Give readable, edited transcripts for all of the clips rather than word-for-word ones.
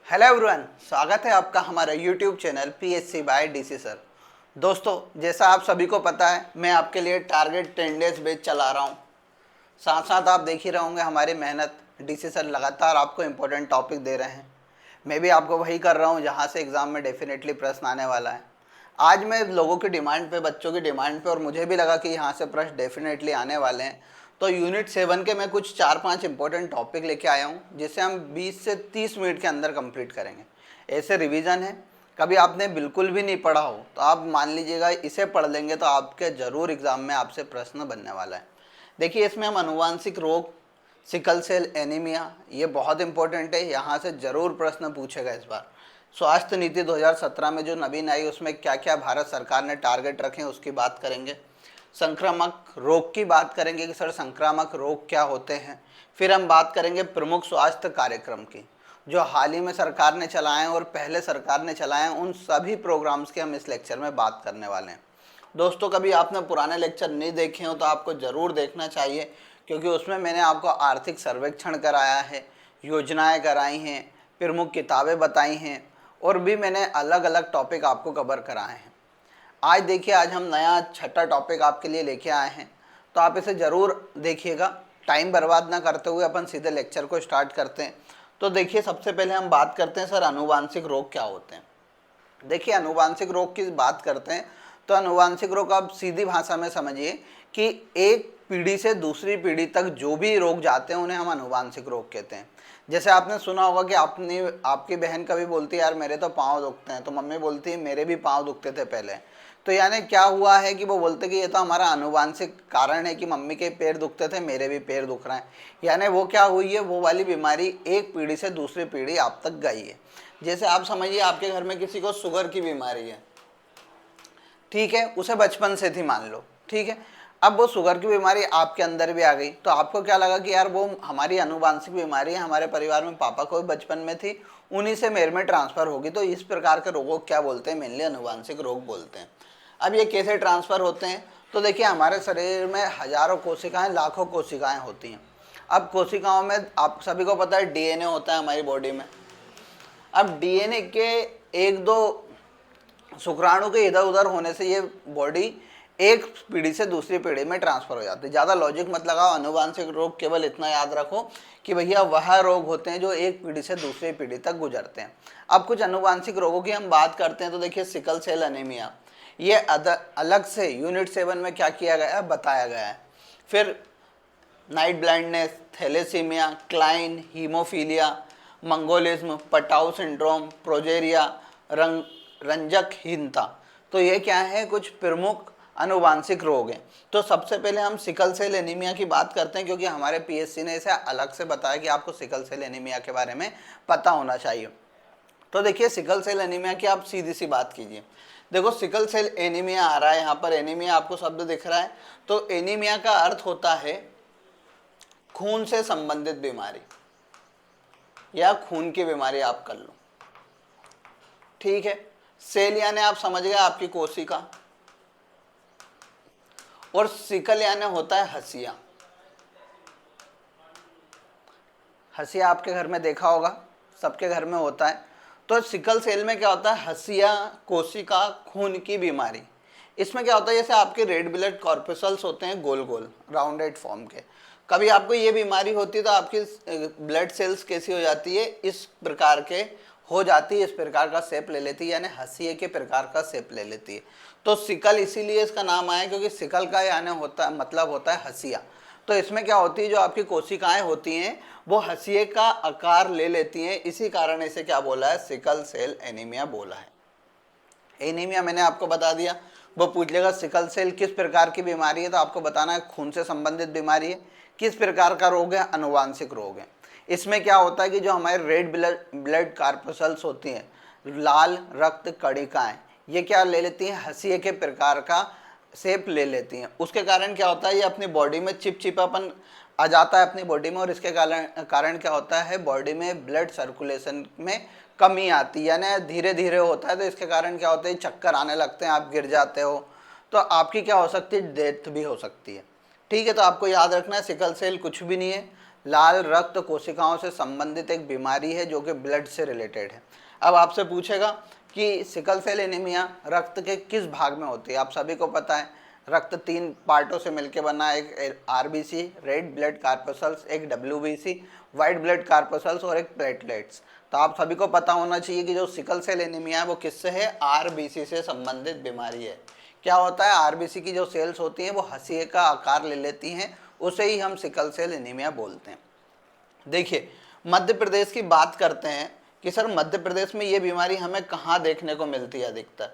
Hello everyone, स्वागत है आपका हमारा YouTube channel PSC by DC sir. दोस्तों, जैसा आप सभी को पता है, मैं आपके लिए टारगेट 10 डेज बैच चला रहा हूँ। साथ साथ आप देख ही रहे होंगे हमारी मेहनत। डीसी सर लगातार आपको इम्पोर्टेंट टॉपिक दे रहे हैं। मैं भी आपको वही कर रहा हूँ जहाँ से एग्ज़ाम में डेफिनेटली प्रश्न आने वाला है। आज मैं लोगों की डिमांड पे, बच्चों की डिमांड पे, और मुझे भी लगा कि यहाँ से प्रश्न डेफिनेटली आने वाले हैं, तो यूनिट 7 के मैं कुछ 4-5 इंपॉर्टेंट टॉपिक लेके आया हूँ जिसे हम 20 से 30 मिनट के अंदर कंप्लीट करेंगे। ऐसे रिवीजन है, कभी आपने बिल्कुल भी नहीं पढ़ा हो तो आप मान लीजिएगा इसे पढ़ लेंगे तो आपके ज़रूर एग्ज़ाम में आपसे प्रश्न बनने वाला है। देखिए, इसमें हम अनुवांशिक रोग, सिकल सेल एनीमिया, ये बहुत इंपॉर्टेंट है, यहाँ से ज़रूर प्रश्न पूछेगा इस बार। स्वास्थ्य नीति 2017 में जो नवीन आई उसमें क्या क्या भारत सरकार ने टारगेट रखे हैं उसकी बात करेंगे। संक्रामक रोग की बात करेंगे कि सर संक्रामक रोग क्या होते हैं। फिर हम बात करेंगे प्रमुख स्वास्थ्य कार्यक्रम की, जो हाल ही में सरकार ने चलाए हैं और पहले सरकार ने चलाए हैं, उन सभी प्रोग्राम्स की हम इस लेक्चर में बात करने वाले हैं। दोस्तों, कभी आपने पुराने लेक्चर नहीं देखे हो तो आपको ज़रूर देखना चाहिए, क्योंकि उसमें मैंने आपको आर्थिक सर्वेक्षण कराया है, योजनाएं कराई हैं, प्रमुख किताबें बताई हैं, और भी मैंने अलग अलग टॉपिक आपको कवर कराए हैं। आज देखिए, आज हम नया छठा टॉपिक आपके लिए लेके आए हैं, तो आप इसे ज़रूर देखिएगा। टाइम बर्बाद ना करते हुए अपन सीधे लेक्चर को स्टार्ट करते हैं। तो देखिए, सबसे पहले हम बात करते हैं सर अनुवांशिक रोग क्या होते हैं। देखिए, अनुवांशिक रोग की बात करते हैं तो अनुवांशिक रोग आप सीधी भाषा में समझिए कि एक पीढ़ी से दूसरी पीढ़ी तक जो भी रोग जाते हैं उन्हें हम अनुवांशिक रोग कहते हैं। जैसे आपने सुना होगा कि आपकी बहन कभी बोलती है यार मेरे तो पाँव दुखते हैं, तो मम्मी बोलती है मेरे भी पाँव दुखते थे पहले। तो यानी क्या हुआ है कि वो बोलते कि ये तो हमारा अनुवांशिक कारण है कि मम्मी के पैर दुखते थे, मेरे भी पैर दुख रहे हैं। यानी वो क्या हुई है, वो वाली बीमारी एक पीढ़ी से दूसरी पीढ़ी आप तक गई है। जैसे आप समझिए आपके घर में किसी को शुगर की बीमारी है, ठीक है, उसे बचपन से थी मान लो, ठीक है। अब वो शुगर की बीमारी आपके अंदर भी आ गई, तो आपको क्या लगा कि यार वो हमारी अनुवांशिक बीमारी है, हमारे परिवार में पापा को भी बचपन में थी, उन्हीं से मेरे में ट्रांसफ़र होगी। तो इस प्रकार के रोगों को क्या बोलते हैं, मेनली अनुवांशिक रोग बोलते हैं। अब ये कैसे ट्रांसफ़र होते हैं, तो देखिए हमारे शरीर में हज़ारों कोशिकाएँ, लाखों कोशिकाएँ होती हैं। अब कोशिकाओं में आप सभी को पता है डीएनए होता है हमारी बॉडी में। अब डीएनए के एक दो शुक्राणु के इधर उधर होने से ये बॉडी एक पीढ़ी से दूसरी पीढ़ी में ट्रांसफ़र हो जाती है। ज़्यादा लॉजिक मत लगाओ, अनुवांशिक रोग केवल इतना याद रखो कि भैया वह रोग होते हैं जो एक पीढ़ी से दूसरी पीढ़ी तक गुजरते हैं। अब कुछ अनुवांशिक रोगों की हम बात करते हैं, तो देखिए सिकल सेल एनीमिया, ये अलग से यूनिट 7 में क्या किया गया है, बताया गया है। फिर नाइट ब्लाइंडनेस, थैलेसीमिया, क्लाइन, haemophilia, mongolism, Patau syndrome, progeria, रंजकहीनता, तो ये क्या है, कुछ प्रमुख अनुवांशिक रोग हैं। तो सबसे पहले हम सिकल सेल एनीमिया की बात करते हैं, क्योंकि हमारे पीएससी ने इसे अलग से बताया कि आपको सिकल सेल एनीमिया के बारे में पता होना चाहिए। तो देखिए, सिकल सेल एनीमिया की आप सीधी सी बात कीजिए। देखो, सिकल सेल एनीमिया आ रहा है, यहाँ पर एनीमिया आपको शब्द दिख रहा है, तो एनीमिया का अर्थ होता है खून से संबंधित बीमारी या खून की बीमारी आप कर लो, ठीक है। सेल यानी आप समझ गए आपकी कोशिका, और सिकल यानी होता है हसिया। हसिया आपके घर में देखा होगा, सबके घर में होता है। तो सिकल सेल में क्या होता है, हसिया कोशिका खून की बीमारी। इसमें क्या होता है, जैसे आपके रेड ब्लड कॉर्पसल्स होते हैं गोल गोल राउंडेड फॉर्म के, कभी आपको ये बीमारी होती है तो आपकी ब्लड सेल्स कैसी हो जाती है, इस प्रकार के हो जाती है, इस प्रकार का शेप ले लेती है, यानी हसिये के प्रकार का शेप ले लेती है। तो सिकल इसीलिए इसका नाम आया क्योंकि सिकल का यानी होता है, मतलब होता है हसिया। तो इसमें क्या होती है, जो आपकी कोशिकाएं होती हैं वो हसिये का आकार ले लेती हैं, इसी कारण इसे क्या बोला है, सिकल सेल एनीमिया बोला है। एनीमिया मैंने आपको बता दिया। वो पूछ लेगा सिकल सेल किस प्रकार की बीमारी है, तो आपको बताना है खून से संबंधित बीमारी है। किस प्रकार का रोग है, अनुवांशिक रोग है। इसमें क्या होता है कि जो हमारे रेड ब्लड कार्पसल्स होती हैं, लाल रक्त कणिकाएं, ये क्या ले लेती हैं, हसिये के प्रकार का शेप ले लेती हैं। उसके कारण क्या होता है, ये अपनी बॉडी में चिपचिपापन आ जाता है अपनी बॉडी में, और इसके कारण क्या होता है, बॉडी में ब्लड सर्कुलेशन में कमी आती है, यानी धीरे धीरे होता है। तो इसके कारण क्या होता है, चक्कर आने लगते हैं, आप गिर जाते हो, तो आपकी क्या हो सकती है, डेथ भी हो सकती है, ठीक है। तो आपको याद रखना है सिकल सेल कुछ भी नहीं है, लाल रक्त कोशिकाओं से संबंधित एक बीमारी है जो कि ब्लड से रिलेटेड है। अब आपसे पूछेगा कि सिकल सेल एनीमिया रक्त के किस भाग में होती है। आप सभी को पता है रक्त 3 पार्टों से मिलकर बना, एक आरबीसी रेड ब्लड कार्पसल्स, एक डब्ल्यूबीसी वाइट ब्लड कार्पसल्स और एक प्लेटलेट्स। तो आप सभी को पता होना चाहिए कि जो सिकल सेल एनीमिया है वो किससे है, आरबीसी से संबंधित बीमारी है। क्या होता है, आरबीसी की जो सेल्स होती हैं वो हंसिए का आकार ले लेती हैं, उसे ही हम सिकल सेल एनीमिया बोलते हैं। देखिए मध्य प्रदेश की बात करते हैं कि सर मध्य प्रदेश में ये बीमारी हमें कहाँ देखने को मिलती है अधिकतर।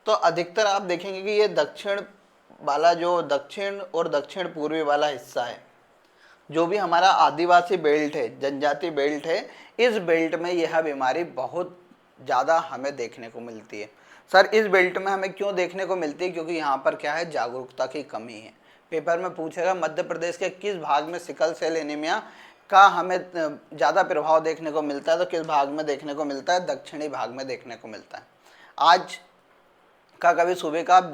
तो अधिकतर आप देखेंगे कि ये दक्षिण वाला, जो दक्षिण और दक्षिण पूर्वी वाला हिस्सा है, जो भी हमारा आदिवासी बेल्ट है, जनजाति बेल्ट है, इस बेल्ट में यह बीमारी बहुत ज़्यादा हमें देखने को मिलती है। सर इस बेल्ट में हमें क्यों देखने को मिलती है, क्योंकि यहाँ पर क्या है, जागरूकता की कमी है। पेपर में पूछेगा मध्य प्रदेश के किस भाग में सिकल सेल एनीमिया का हमें ज़्यादा प्रभाव देखने को मिलता है, तो किस भाग में देखने को मिलता है, दक्षिणी भाग में देखने को मिलता है। आज का कभी सुबह का आप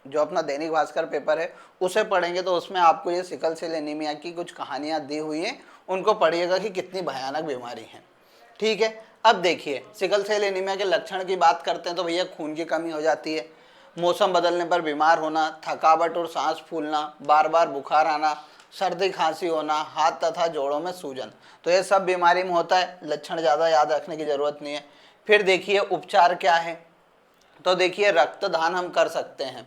जो अपना दैनिक भास्कर पेपर है उसे पढ़ेंगे तो उसमें आपको ये सिकल सेल एनीमिया की कुछ कहानियाँ दी हुई हैं, उनको पढ़िएगा कि कितनी भयानक बीमारी है। ठीक है, अब देखिए सिकल सेल एनीमिया के लक्षण की बात करते हैं तो भैया खून की कमी हो जाती है, मौसम बदलने पर बीमार होना, थकावट और सांस फूलना, बार बार बुखार आना, सर्दी खांसी होना, हाथ तथा जोड़ों में सूजन। तो ये सब बीमारी में होता है, लक्षण ज़्यादा याद रखने की ज़रूरत नहीं है। फिर देखिए उपचार क्या है, तो देखिए रक्तदान हम कर सकते हैं।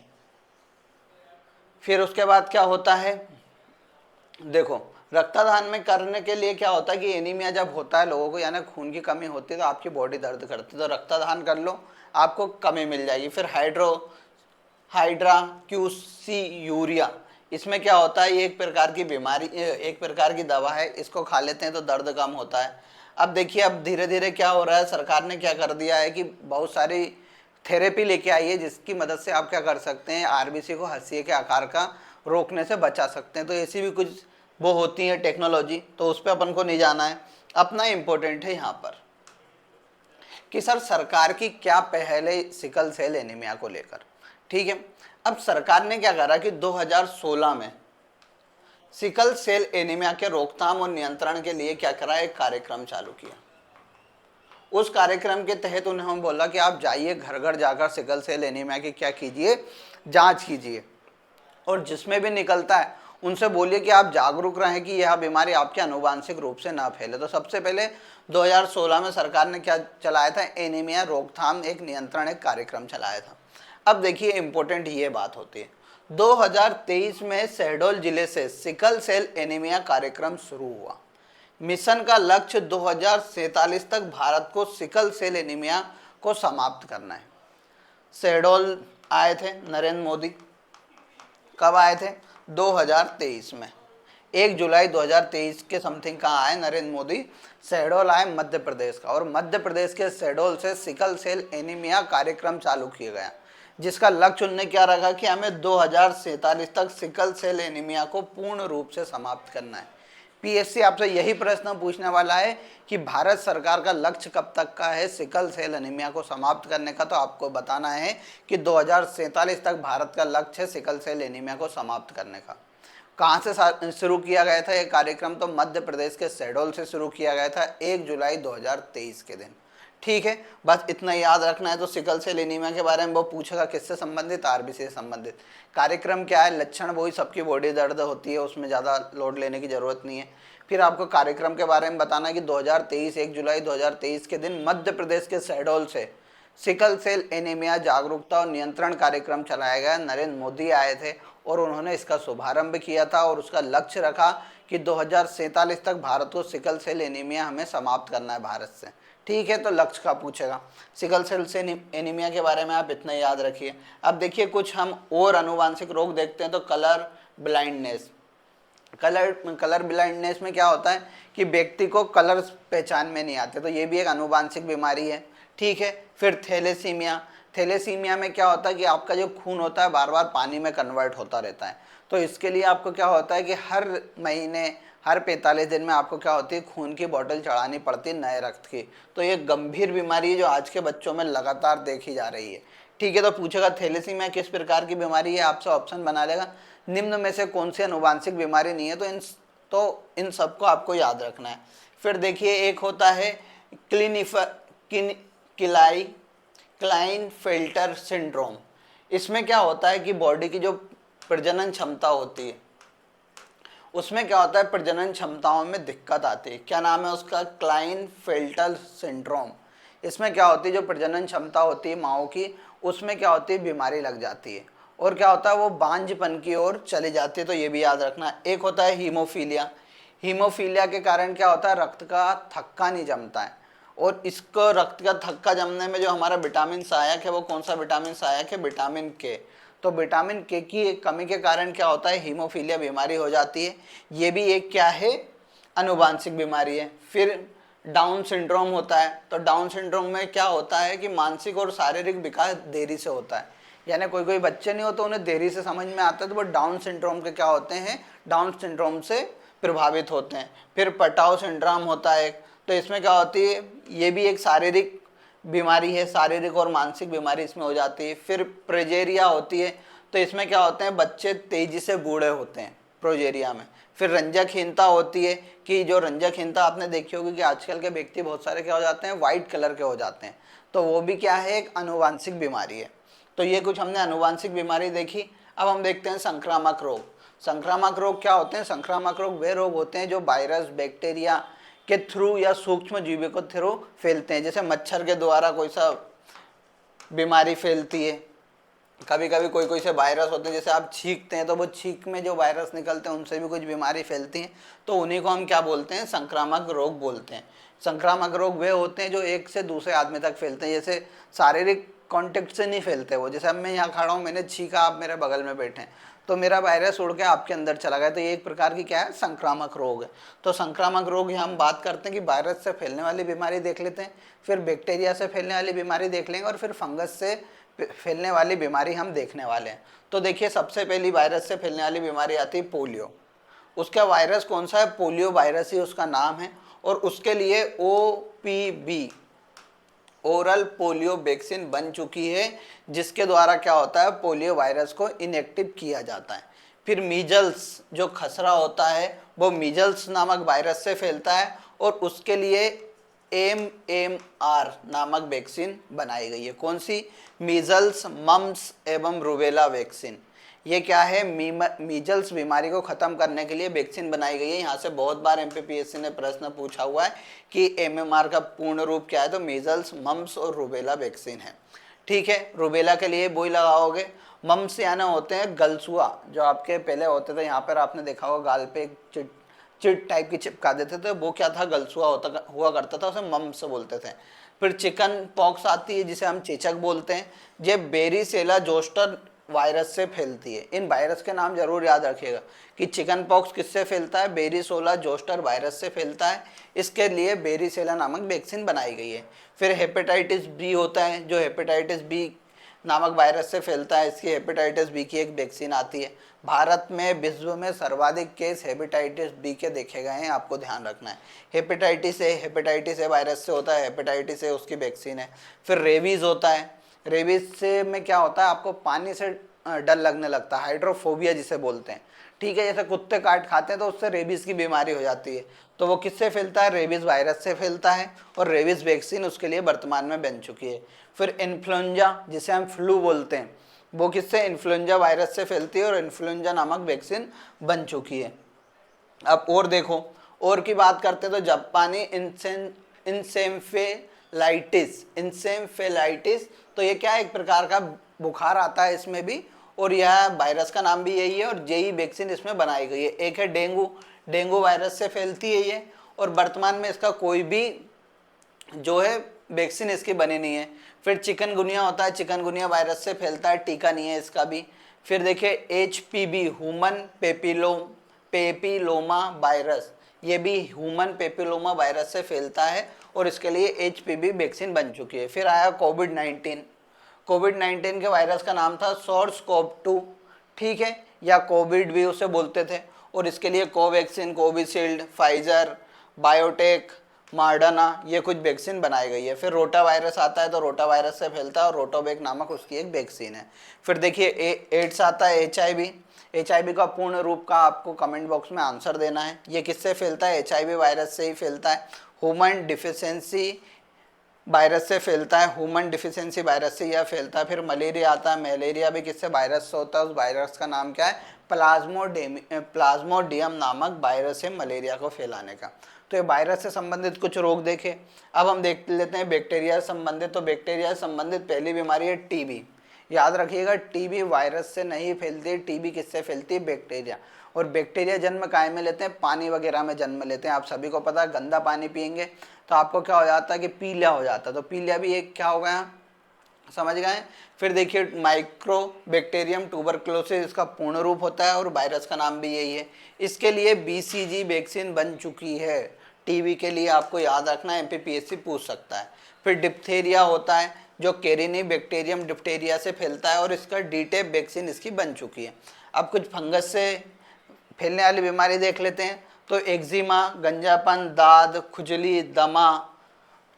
फिर उसके बाद क्या होता है, देखो रक्तदान में करने के लिए क्या होता है कि एनीमिया जब होता है लोगों को, यानी खून की कमी होती है तो आपकी बॉडी दर्द करती है, तो रक्तदान कर लो, आपको कमी मिल जाएगी। फिर हाइड्राक्यूसी यूरिया, इसमें क्या होता है, ये एक प्रकार की बीमारी, एक प्रकार की दवा है, इसको खा लेते हैं तो दर्द कम होता है। अब देखिए अब धीरे धीरे क्या हो रहा है, सरकार ने क्या कर दिया है कि बहुत सारी थेरेपी लेके आई है जिसकी मदद से आप क्या कर सकते हैं, आरबीसी को हंसिए के आकार का रोकने से बचा सकते हैं। तो ऐसी भी कुछ वो होती है टेक्नोलॉजी, तो उस पर अपन को नहीं जाना है। अपना इम्पोर्टेंट है यहाँ पर कि सर सरकार की क्या पहल है सिकल सेल एनीमिया को लेकर। ठीक है, अब सरकार ने क्या करा कि 2016 में सिकल सेल एनीमिया के रोकथाम और नियंत्रण के लिए क्या करा, एक कार्यक्रम चालू किया। उस कार्यक्रम के तहत उन्होंने बोला कि आप जाइए घर घर जाकर सिकल सेल एनीमिया की क्या कीजिए, जांच कीजिए, और जिसमें भी निकलता है उनसे बोलिए कि आप जागरूक रहें कि यह बीमारी आपके आनुवांशिक रूप से ना फैले। तो सबसे पहले 2016 में सरकार ने क्या चलाया था, एनीमिया रोकथाम एक नियंत्रण एक कार्यक्रम चलाया था। अब देखिए इंपॉर्टेंट ये बात होती है, 2023 में शहडोल जिले से सिकल सेल एनीमिया कार्यक्रम शुरू हुआ। मिशन का लक्ष्य 2047 तक भारत को सिकल सेल एनीमिया को समाप्त करना है। शहडोल आए थे नरेंद्र मोदी, कब आए थे, 2023 में, 1 जुलाई 2023 के समथिंग कहाँ आए नरेंद्र मोदी, शहडोल आए मध्य प्रदेश का, और मध्य प्रदेश के शहडोल से सिकल सेल एनीमिया कार्यक्रम चालू किया गया, जिसका लक्ष्य उन्होंने क्या रखा कि हमें 2047 तक सिकल सेल एनीमिया को पूर्ण रूप से समाप्त करना है। पीएससी आपसे यही प्रश्न पूछने वाला है कि भारत सरकार का लक्ष्य कब तक का है सिकल सेल एनीमिया को समाप्त करने का, तो आपको बताना है कि 2047 तक भारत का लक्ष्य है सिकल सेल एनीमिया को समाप्त करने का। कहाँ से शुरू किया गया था ये कार्यक्रम, तो मध्य प्रदेश के शहडोल से शुरू किया गया था 1 जुलाई 2023 के दिन। ठीक है, बस इतना याद रखना है। तो सिकल सेल एनीमिया के बारे में वो पूछेगा किससे संबंधित, आरबीसी से संबंधित। कार्यक्रम क्या है, लक्षण वही, सबकी बॉडी दर्द होती है, उसमें ज़्यादा लोड लेने की ज़रूरत नहीं है। फिर आपको कार्यक्रम के बारे में बताना है कि 2023 1 जुलाई 2023 के दिन मध्य प्रदेश के शहडोल से सिकल सेल एनीमिया जागरूकता और नियंत्रण कार्यक्रम चलाया गया। नरेंद्र मोदी आए थे और उन्होंने इसका शुभारंभ किया था, और उसका लक्ष्य रखा कि 2047 तक भारत को सिकल सेल एनीमिया हमें समाप्त करना है भारत से। ठीक है, तो लक्ष्य का पूछेगा। सिकल सेल से एनीमिया के बारे में आप इतना याद रखिए। अब देखिए कुछ हम और अनुवांशिक रोग देखते हैं, तो कलर ब्लाइंडनेस। कलर ब्लाइंडनेस में क्या होता है कि व्यक्ति को कलर पहचान में नहीं आते, तो ये भी एक अनुवांशिक बीमारी है। ठीक है, फिर थैलेसीमिया। थैलेसीमिया में क्या होता है कि आपका जो खून होता है बार बार पानी में कन्वर्ट होता रहता है, तो इसके लिए आपको क्या होता है कि हर महीने हर 45 दिन में आपको क्या होती है, खून की बोतल चढ़ानी पड़ती है नए रक्त की। तो ये गंभीर बीमारी है जो आज के बच्चों में लगातार देखी जा रही है। ठीक है, तो पूछेगा थैलेसीमिया किस प्रकार की बीमारी है, आपसे ऑप्शन बना लेगा निम्न में से कौन सी अनुवांशिक बीमारी नहीं है, तो इन तो इन सबको आपको याद रखना है। फिर देखिए एक होता है क्लाइनफेल्टर सिंड्रोम। इसमें क्या होता है कि बॉडी की जो प्रजनन क्षमता होती है उसमें क्या होता है, प्रजनन क्षमताओं में दिक्कत आती है। क्या नाम है उसका? Klinefelter syndrome. इसमें क्या होती है, जो प्रजनन क्षमता होती है माओ की, उसमें क्या होती है, बीमारी लग जाती है और क्या होता है, वो बांझपन की ओर चली जाती है। तो ये भी याद रखना। एक होता है हीमोफीलिया। हीमोफीलिया के कारण क्या होता है, रक्त का थक्का नहीं जमता है, और इसको रक्त का थक्का जमने में जो हमारा विटामिन सहायक है, वो कौन सा विटामिन सहायक है? विटामिन के। तो विटामिन के की कमी के कारण क्या होता है, हीमोफीलिया बीमारी हो जाती है। ये भी एक क्या है, अनुवांशिक बीमारी है। फिर डाउन सिंड्रोम होता है। तो डाउन सिंड्रोम में क्या होता है कि मानसिक और शारीरिक विकास देरी से होता है। यानी कोई कोई बच्चे नहीं होते, उन्हें देरी से समझ में आता है, तो वो डाउन सिंड्रोम के क्या होते हैं, डाउन सिंड्रोम से प्रभावित होते हैं। फिर पटाव सिंड्रोम होता है। तो इसमें क्या होती है, ये भी एक शारीरिक बीमारी है, शारीरिक और मानसिक बीमारी इसमें हो जाती है। फिर प्रोजेरिया होती है। तो इसमें क्या होते हैं, बच्चे तेजी से बूढ़े होते हैं प्रोजेरिया में। फिर रंजकहीनता होती है, कि जो रंजकहीनता आपने देखी होगी कि आजकल के व्यक्ति बहुत सारे क्या हो जाते हैं, वाइट कलर के हो जाते हैं। तो वो भी क्या है, एक अनुवांशिक बीमारी है। तो ये कुछ हमने अनुवांशिक बीमारी देखी। अब हम देखते हैं संक्रामक रोग। संक्रामक रोग क्या होते हैं? संक्रामक रोग वे रोग होते हैं जो वायरस, बैक्टीरिया के थ्रू या सूक्ष्म जीवों के थ्रू फैलते हैं। जैसे मच्छर के द्वारा कोई सा बीमारी फैलती है, कभी कभी कोई कोई से वायरस होते हैं, जैसे आप छींकते हैं तो वो छींक में जो वायरस निकलते हैं उनसे भी कुछ बीमारी फैलती है। तो उन्हीं को हम क्या बोलते हैं, संक्रामक रोग बोलते हैं। संक्रामक रोग वे होते हैं जो एक से दूसरे आदमी तक फैलते हैं। जैसे शारीरिक कांटेक्ट से नहीं फैलते वो, जैसे अब मैं यहाँ खड़ा हूँ, मैंने छींका, आप मेरे बगल में बैठे हैं, तो मेरा वायरस उड़ के आपके अंदर चला गया। तो ये एक प्रकार की क्या है, संक्रामक रोग है। तो संक्रामक रोग हम बात करते हैं कि वायरस से फैलने वाली बीमारी देख लेते हैं, फिर बैक्टीरिया से फैलने वाली बीमारी देख लेंगे, और फिर फंगस से फैलने वाली बीमारी हम देखने वाले हैं। तो देखिए सबसे पहली वायरस से फैलने वाली बीमारी आती है पोलियो। उसका वायरस कौन सा है? पोलियो वायरस ही उसका नाम है, और उसके लिए OPV, ओरल पोलियो वैक्सीन बन चुकी है, जिसके द्वारा क्या होता है, पोलियो वायरस को इनएक्टिव किया जाता है। फिर मीजल्स, जो खसरा होता है, वो मीजल्स नामक वायरस से फैलता है, और उसके लिए MMR नामक वैक्सीन बनाई गई है। कौन सी? मीजल्स, मम्स एवं रूबेला वैक्सीन। ये क्या है, मीजल्स बीमारी को खत्म करने के लिए वैक्सीन बनाई गई है। यहाँ से बहुत बार MPPSC ने प्रश्न पूछा हुआ है कि MMR का पूर्ण रूप क्या है, तो मीजल्स, मम्स और रूबेला वैक्सीन है। ठीक है, रूबेला के लिए वही लगाओगे। मम्स यानी होते हैं गलसुआ, जो आपके पहले होते थे, यहाँ पर आपने देखा होगा गाल पे एक चिट टाइप की चिपका देते थे, वो क्या था, गलसुआ हुआ करता था, उसे मम्स बोलते थे। फिर चिकन पॉक्स आती है, जिसे हम चेचक बोलते हैं। ये बेरीसेला जोस्टर वायरस से फैलती है। इन वायरस के नाम जरूर याद रखिएगा कि चिकन पॉक्स किससे फैलता है, बेरीसोला जोस्टर वायरस से फैलता है। इसके लिए बेरीसेला नामक वैक्सीन बनाई गई है। फिर हेपेटाइटिस बी होता है, जो हेपेटाइटिस बी नामक वायरस से फैलता है। इसकी हेपेटाइटिस बी की एक वैक्सीन आती है। भारत में विश्व में सर्वाधिक केस हेपेटाइटिस बी के देखे गए हैं, आपको ध्यान रखना है। हेपेटाइटिस ए वायरस से होता है, हेपेटाइटिस ए उसकी वैक्सीन है। फिर रेबीज होता है। रेबीज से में क्या होता है, आपको पानी से डर लगने लगता है, हाइड्रोफोबिया जिसे बोलते हैं। ठीक है, जैसे कुत्ते काट खाते हैं तो उससे रेबीज की बीमारी हो जाती है। तो वो किससे फैलता है, रेबीज वायरस से फैलता है, और रेबीज वैक्सीन उसके लिए वर्तमान में बन चुकी है। फिर इन्फ्लुएंजा, जिसे हम फ्लू बोलते हैं, वो किससे, इन्फ्लुएंजा वायरस से फैलती है, और इन्फ्लुएंजा नामक वैक्सीन बन चुकी है। अब और देखो, और की बात करते हैं तो जापानी इंसेफ्लाइटिस, तो ये क्या है, एक प्रकार का बुखार आता है इसमें भी, और यह वायरस का नाम भी यही है, और यही वैक्सीन इसमें बनाई गई है। एक है डेंगू वायरस से फैलती है ये, और वर्तमान में इसका कोई भी जो है वैक्सीन इसकी बनी नहीं है। फिर चिकनगुनिया होता है, चिकनगुनिया वायरस से फैलता है, टीका नहीं है इसका भी। फिर देखिए HPV, ह्यूमन पेपिलोमा वायरस, ये भी ह्यूमन पेपिलोमा वायरस से फैलता है, और इसके लिए HPV वैक्सीन बन चुकी है। फिर आया कोविड-19 के वायरस का नाम था SARS-CoV-2, ठीक है, या कोविड भी उसे बोलते थे, और इसके लिए Covaxin, Covishield, Pfizer, biotech, Moderna, ये कुछ वैक्सीन बनाई गई है। फिर रोटा वायरस आता है, तो रोटा वायरस से फैलता है, और रोटावेक नामक उसकी एक वैक्सीन है। फिर देखिए एड्स आता है, HIV का पूर्ण रूप का आपको कमेंट बॉक्स में आंसर देना है। ये किससे फैलता है? HIV वायरस से ही फैलता है, ह्यूमन डिफिशियंसी वायरस से फैलता है, ह्यूमन डिफिशियंसी वायरस से यह फैलता है। फिर मलेरिया आता है, मलेरिया भी किससे? वायरस से होता है। उस वायरस का नाम क्या है? प्लाज्मोडियम नामक वायरस है मलेरिया को फैलाने का। तो ये वायरस से संबंधित कुछ रोग देखे। अब हम देख लेते हैं बैक्टीरिया से संबंधित। तो बैक्टीरिया से संबंधित पहली बीमारी है टीबी। याद रखिएगा, टीबी वायरस से नहीं फैलती है, टीबी किससे फैलती है? बैक्टीरिया। और बैक्टीरिया जन्म काय में लेते हैं? पानी वगैरह में जन्म लेते हैं। आप सभी को पता है, गंदा पानी पियेंगे तो आपको क्या हो जाता है कि पीलिया हो जाता है। तो पीलिया भी एक क्या हो गया, समझ गए। फिर देखिए माइक्रो बैक्टीरियम ट्यूबरक्लोसिस इसका पूर्ण रूप होता है और वायरस का नाम भी यही है। इसके लिए BCG वैक्सीन बन चुकी है। टीबी के लिए आपको याद रखना है, MPPSC पूछ सकता है। फिर डिप्थेरिया होता है जो कैरिनी बैक्टीरियम डिप्थेरिया से फैलता है और इसका डीटेप वैक्सीन इसकी बन चुकी है। अब कुछ फंगस से फैलने वाली बीमारी देख लेते हैं। तो एक्जिमा, गंजापन, दाद, खुजली, दमा,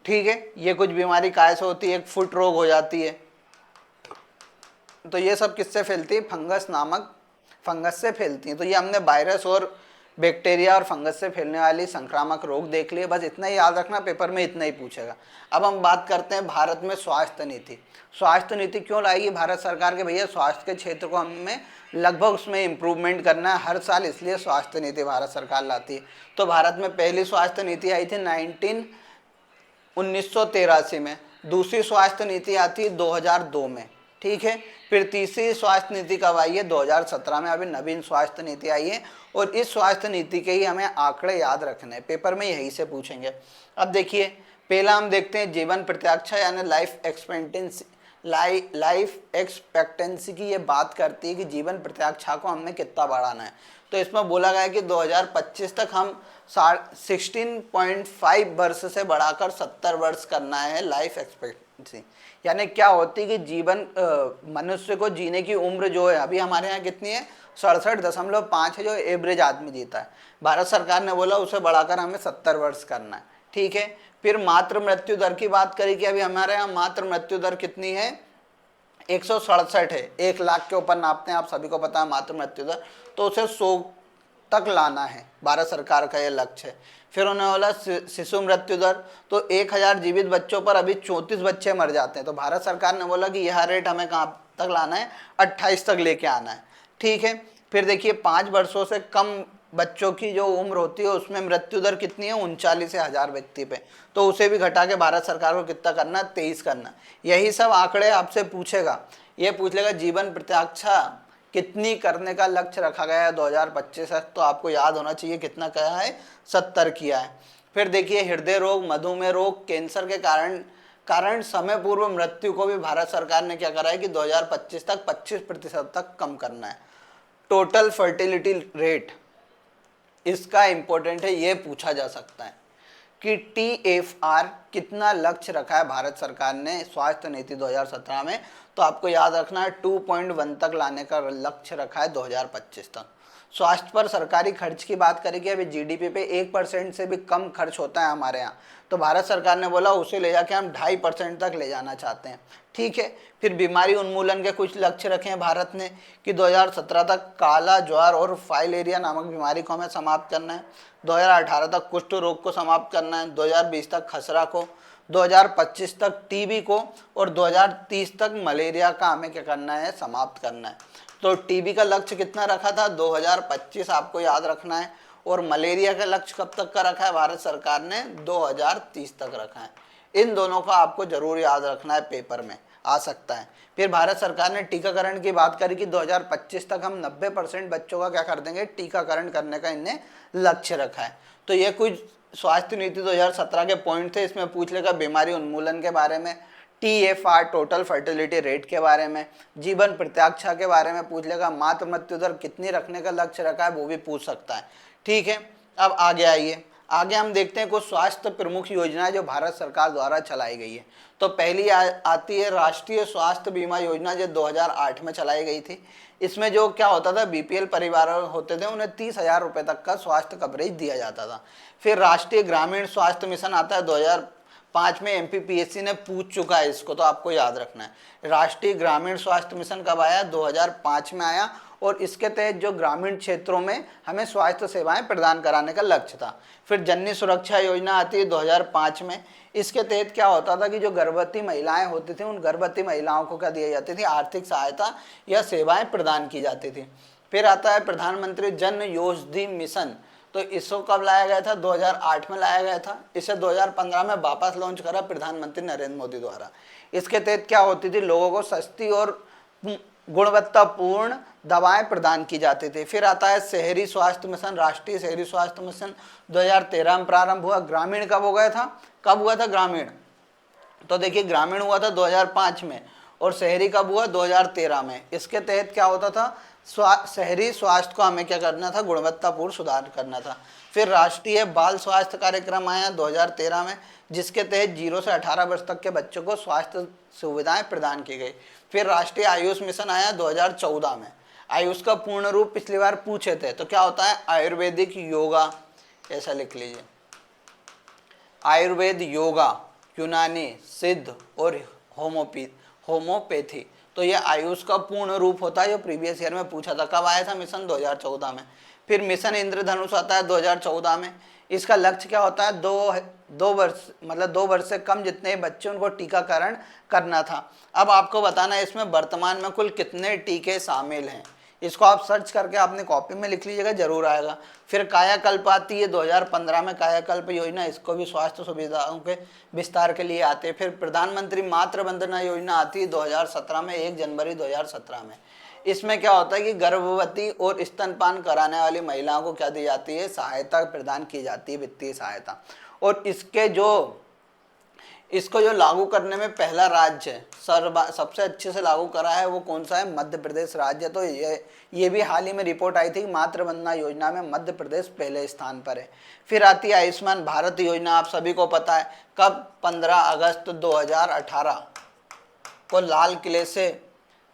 ठीक है, ये कुछ बीमारी काय से होती है? एक फुट रोग हो जाती है। तो ये सब किससे फैलती है? फंगस नामक फंगस से फैलती है। तो ये हमने वायरस और बैक्टीरिया और फंगस से फैलने वाली संक्रामक रोग देख लिए। बस इतना ही याद रखना, पेपर में इतना ही पूछेगा। अब हम बात करते हैं भारत में स्वास्थ्य नीति। स्वास्थ्य नीति क्यों लाएगी भारत सरकार के? भैया स्वास्थ्य के क्षेत्र को हमें लगभग उसमें इम्प्रूवमेंट करना है हर साल, इसलिए स्वास्थ्य नीति भारत सरकार लाती है। तो भारत में पहली स्वास्थ्य नीति आई थी 1983 में। दूसरी स्वास्थ्य नीति आती है 2002 में, ठीक है। फिर तीसरी स्वास्थ्य नीति कब आई है? 2017 में। अभी नवीन स्वास्थ्य नीति आई है और इस स्वास्थ्य नीति के ही हमें आंकड़े याद रखने हैं, पेपर में यही से पूछेंगे। अब देखिए, पहला हम देखते हैं जीवन प्रत्याशा यानी लाइफ एक्सपेक्टेंसी की ये बात करती है कि जीवन प्रत्याशा को हमने कितना बढ़ाना है। तो इसमें बोला गया है कि 2025 तक हम 16.5 वर्ष से बढ़ाकर 70 वर्ष करना है लाइफ एक्सपेक्टेंसी। यानी क्या होती है कि जीवन मनुष्य को जीने की उम्र जो है अभी हमारे यहाँ कितनी है? 67.5 है जो एवरेज आदमी जीता है। भारत सरकार ने बोला उसे बढ़ाकर हमें 70 वर्ष करना है, ठीक है। फिर मातृ मृत्यु दर की बात करी कि अभी हमारे यहाँ मातृ मृत्यु दर कितनी है? 167 है। 1 लाख के ऊपर नापते हैं, आप सभी को पता है मातृ मृत्यु दर। तो उसे 100 तक लाना है, भारत सरकार का ये लक्ष्य है। फिर उन्होंने बोला शिशु मृत्यु दर, तो 1000 जीवित बच्चों पर अभी 34 बच्चे मर जाते हैं। तो भारत सरकार ने बोला कि यह रेट हमें कहाँ तक लाना है? 28 तक लेके आना है, ठीक है। फिर देखिए 5 वर्षों से कम बच्चों की जो उम्र होती है उसमें मृत्यु दर कितनी है? 39,000 व्यक्ति पे। तो उसे भी घटा के भारत सरकार को कितना करना है? 23 करना। यही सब आंकड़े आपसे पूछेगा। ये पूछ लेगा जीवन प्रत्याशा कितनी करने का लक्ष्य रखा गया है 2025 तक। तो आपको याद होना चाहिए कितना कहा है? 70 किया है। फिर देखिए हृदय रोग, मधुमेह रोग, कैंसर के कारण समय पूर्व मृत्यु को भी भारत सरकार ने क्या करा है कि 2025 तक 25% तक कम करना है। टोटल फर्टिलिटी रेट इसका इंपॉर्टेंट है, ये पूछा जा सकता है कि TFR कितना लक्ष्य रखा है भारत सरकार ने स्वास्थ्य नीति 2017 में। तो आपको याद रखना है 2.1 तक लाने का लक्ष्य रखा है 2025 तक। स्वास्थ्य पर सरकारी खर्च की बात करें कि अभी GDP पे 1% से भी कम खर्च होता है हमारे यहाँ। तो भारत सरकार ने बोला उसे ले जाके हम 2.5% तक ले जाना चाहते हैं, ठीक है। फिर बीमारी उन्मूलन के कुछ लक्ष्य रखे हैं भारत ने कि 2017 तक काला ज्वार और फाइलेरिया नामक बीमारी को हमें समाप्त करना है। 2018 तक कुष्ठ रोग को समाप्त करना है। 2020 तक खसरा को, 2025 तक टीबी को और 2030 तक मलेरिया का हमें क्या करना है? समाप्त करना है। तो टीबी का लक्ष्य कितना रखा था? 2025 आपको याद रखना है। और मलेरिया का लक्ष्य कब तक का रखा है भारत सरकार ने? 2030 तक रखा है। इन दोनों का आपको जरूर याद रखना है, पेपर में आ सकता है। फिर भारत सरकार ने टीकाकरण की बात करी कि 2025 तक हम 90% बच्चों का क्या कर देंगे? टीकाकरण करने का इनने लक्ष्य रखा है। तो ये कुछ स्वास्थ्य नीति 2017 के पॉइंट थे। इसमें पूछ लेगा बीमारी उन्मूलन के बारे में, TFR टोटल फर्टिलिटी रेट के बारे में, जीवन प्रत्याशा के बारे में पूछ लेगा, मातृ मृत्यु दर कितनी रखने का लक्ष्य रखा है वो भी पूछ सकता है, ठीक है। अब आगे आइए, आगे हम देखते हैं कुछ स्वास्थ्य प्रमुख योजनाएं जो भारत सरकार द्वारा चलाई गई है। तो पहली आती है राष्ट्रीय स्वास्थ्य बीमा योजना जो 2008 में चलाई गई थी। इसमें जो क्या होता था, BPL परिवार होते थे उन्हें 30,000 रुपये तक का स्वास्थ्य कवरेज दिया जाता था। फिर राष्ट्रीय ग्रामीण स्वास्थ्य मिशन आता है 2005 में। MPPSC ने पूछ चुका है इसको, तो आपको याद रखना है। राष्ट्रीय ग्रामीण स्वास्थ्य मिशन कब आया? 2005 में आया और इसके तहत जो ग्रामीण क्षेत्रों में हमें स्वास्थ्य सेवाएं प्रदान कराने का लक्ष्य था। फिर जननी सुरक्षा योजना आती है 2005 में। इसके तहत क्या होता था कि जो गर्भवती महिलाएं होती थी उन गर्भवती महिलाओं को क्या दी जाती थी, आर्थिक सहायता या सेवाएं प्रदान की जाती थी। फिर आता है प्रधानमंत्री जन औषधि मिशन। तो इसको कब लाया गया था, 2008 में लाया गया था। इसे 2015 में वापस लॉन्च करा प्रधानमंत्री नरेंद्र मोदी द्वारा। इसके तहत क्या होती थी, लोगों को सस्ती और गुणवत्तापूर्ण दवाएं प्रदान की जाती थी। फिर आता है शहरी स्वास्थ्य मिशन, राष्ट्रीय शहरी स्वास्थ्य मिशन 2013 में प्रारंभ हुआ। ग्रामीण कब हो गया था, कब हुआ था ग्रामीण, तो देखिए ग्रामीण हुआ था 2005 में और शहरी कब हुआ, 2013 में। इसके तहत क्या होता था, शहरी स्वास्थ्य को हमें क्या करना था, गुणवत्तापूर्ण सुधार करना था। फिर राष्ट्रीय बाल स्वास्थ्य कार्यक्रम आया 2013 में, जिसके तहत 0 से 18 वर्ष तक के बच्चों को स्वास्थ्य सुविधाएं प्रदान की गई। फिर राष्ट्रीय आयुष मिशन आया 2014 में। आयुष का पूर्ण रूप पिछली बार पूछे थे, तो क्या होता है, आयुर्वेदिक योगा, ऐसा लिख लीजिए, आयुर्वेद, योगा, यूनानी, सिद्ध और होम्योपैथी। तो ये आयुष का पूर्ण रूप होता है, जो प्रीवियस ईयर में पूछा था। कब आया था मिशन, 2014 में। फिर मिशन इंद्रधनुष आता है 2014 में। इसका लक्ष्य क्या होता है, दो वर्ष से कम जितने बच्चे उनको टीकाकरण करना था। अब आपको बताना है इसमें वर्तमान में कुल कितने टीके शामिल हैं। इसको आप सर्च करके अपनी कॉपी में लिख लीजिएगा, जरूर आएगा। फिर कायाकल्प आती है 2015 में, कायाकल्प योजना, इसको भी स्वास्थ्य सुविधाओं के विस्तार के लिए आते हैं। फिर प्रधानमंत्री मातृ वंदना योजना आती है 2017 में, 1 जनवरी 2017 में। इसमें क्या होता है कि गर्भवती और स्तनपान कराने वाली महिलाओं को क्या दी जाती है, सहायता प्रदान की जाती है, वित्तीय सहायता। और इसको जो लागू करने में पहला राज्य सबसे अच्छे से लागू करा है वो कौन सा है, मध्य प्रदेश राज्य। तो ये भी हाल ही में रिपोर्ट आई थी कि मातृ वंदना योजना में मध्य प्रदेश पहले स्थान पर है। फिर आती है आयुष्मान भारत योजना, आप सभी को पता है कब, 15 अगस्त 2018 को लाल किले से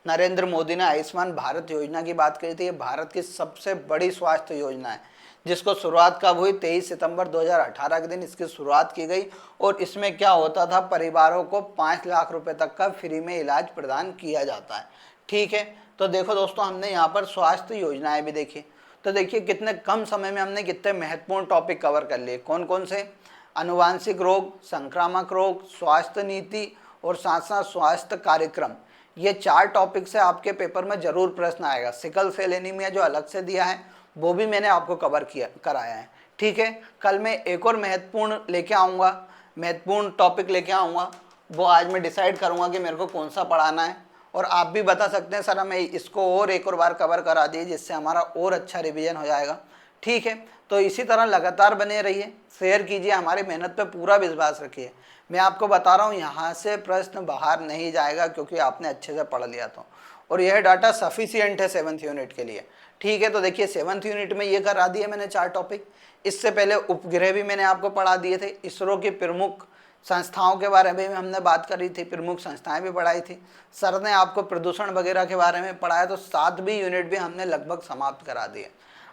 नरेंद्र मोदी ने आयुष्मान भारत योजना की बात करी थी। ये भारत की सबसे बड़ी स्वास्थ्य योजना है, जिसको शुरुआत कब हुई, 23 सितंबर 2018 के दिन इसकी शुरुआत की गई। और इसमें क्या होता था, परिवारों को 5 लाख रुपए तक का फ्री में इलाज प्रदान किया जाता है। ठीक है, तो देखो दोस्तों, हमने यहाँ पर स्वास्थ्य योजनाएं भी देखी। तो देखिए कितने कम समय में हमने कितने महत्वपूर्ण टॉपिक कवर कर लिए। कौन कौन से, आनुवांशिक रोग, संक्रामक रोग, स्वास्थ्य नीति और साथ साथ स्वास्थ्य कार्यक्रम। ये 4 टॉपिक से आपके पेपर में जरूर प्रश्न आएगा। सिकल सेल एनीमिया जो अलग से दिया है वो भी मैंने आपको कवर कराया है। ठीक है, कल मैं एक और महत्वपूर्ण टॉपिक लेके आऊँगा। वो आज मैं डिसाइड करूँगा कि मेरे को कौन सा पढ़ाना है। और आप भी बता सकते हैं सर हमें इसको और एक और बार कवर करा दिए, जिससे हमारा और अच्छा रिवीजन हो जाएगा। ठीक है, तो इसी तरह लगातार बने रहिए, शेयर कीजिए, हमारी मेहनत पे पूरा विश्वास रखिए। मैं आपको बता रहा हूँ यहाँ से प्रश्न बाहर नहीं जाएगा, क्योंकि आपने अच्छे से पढ़ लिया तो। और यह डाटा सफिशिएंट है 7th यूनिट के लिए। ठीक है, तो देखिए 7th यूनिट में ये करा दिए मैंने 4 टॉपिक। इससे पहले उपग्रह भी मैंने आपको पढ़ा दिए थे। इसरो की प्रमुख संस्थाओं के बारे में हमने बात करी थी, प्रमुख संस्थाएं भी पढ़ाई थी। सर ने आपको प्रदूषण वगैरह के बारे में पढ़ाया, तो 7वीं यूनिट भी हमने लगभग समाप्त करा दिए।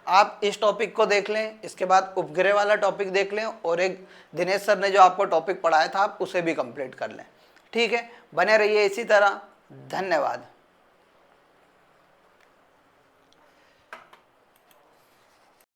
आप इस टॉपिक को देख लें, इसके बाद उपग्रह वाला टॉपिक देख लें, और एक दिनेश सर ने जो आपको टॉपिक पढ़ाया था आप उसे भी कंप्लीट कर लें। ठीक है, बने रहिए इसी तरह। धन्यवाद।